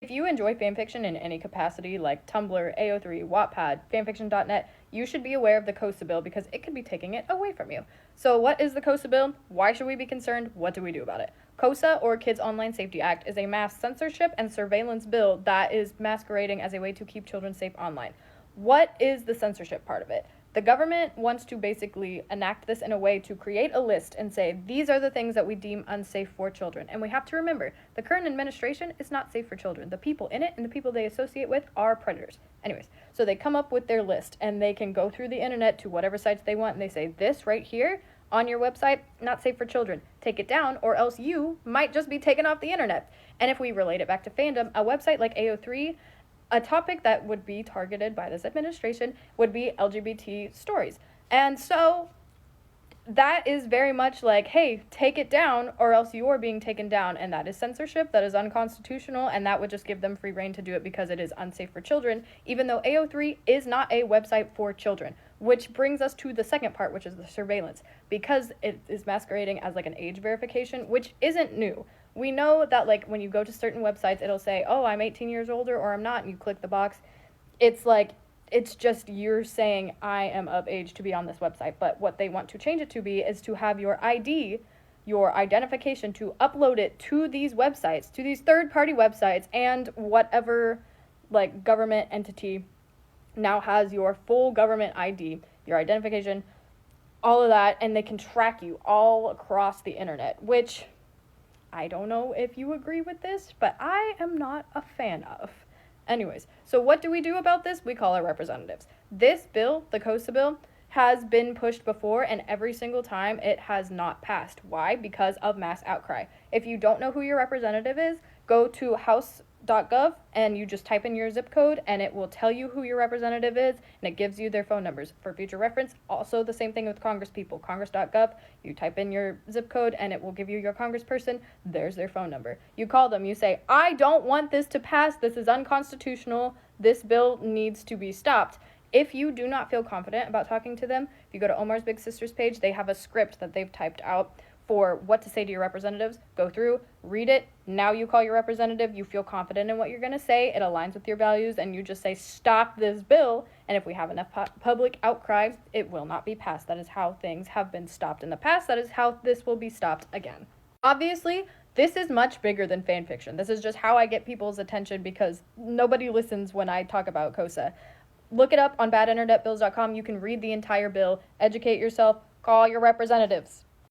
If you enjoy fanfiction in any capacity, like Tumblr, AO3, Wattpad, fanfiction.net, you should be aware of the KOSA bill because it could be taking it away from you. So what is the KOSA bill? Why should we be concerned? What do we do about it? KOSA, or Kids Online Safety Act, is a mass censorship and surveillance bill that is masquerading as a way to keep children safe online. What is the censorship part of it? The government wants to basically enact this in a way to create a list and say, these are the things that we deem unsafe for children. And we have to remember, the current administration is not safe for children. The people in it and the people they associate with are predators. Anyways, so they come up with their list and they can go through the internet to whatever sites they want and they say, this right here on your website, not safe for children. Take it down or else you might just be taken off the internet. And if we relate it back to fandom, a website like AO3, a topic that would be targeted by this administration would be LGBT stories. And so that is very much like, hey, take it down or else you're being taken down. And that is censorship, that is unconstitutional, and that would just give them free reign to do it because it is unsafe for children, even though AO3 is not a website for children. Which brings us to the second part, which is the surveillance, because it is masquerading as like an age verification, which isn't new. We know that like when you go to certain websites, it'll say, oh, I'm 18 years older or I'm not, and you click the box. It's like, it's just you're saying I am of age to be on this website. But what they want to change it to be is to have your ID, your identification, to upload it to these websites, to these third-party websites, and whatever like government entity now has your full government ID, your identification, all of that, and they can track you all across the internet, which I don't know if you agree with this, but I am not a fan of. Anyways, so what do we do about this? We call our representatives. This bill, the KOSA bill, has been pushed before, and every single time it has not passed. Why? Because of mass outcry. If you don't know who your representative is, go to house.gov and you just type in your zip code and it will tell you who your representative is and it gives you their phone numbers for future reference. Also the same thing with Congress people. Congress.gov, you type in your zip code and it will give you your congressperson. There's their phone number. You call them, you say, I don't want this to pass. This is unconstitutional. This bill needs to be stopped. If you do not feel confident about talking to them, if you go to Omar's Big Sisters page, they have a script that they've typed out for what to say to your representatives. Go through, read it. Now you call your representative. You feel confident in what you're going to say. It aligns with your values, and you just say, stop this bill. And if we have enough public outcry, it will not be passed. That is how things have been stopped in the past. That is how this will be stopped again. Obviously, this is much bigger than fan fiction. This is just how I get people's attention because nobody listens when I talk about KOSA. Look it up on badinternetbills.com. You can read the entire bill, educate yourself, call your representatives.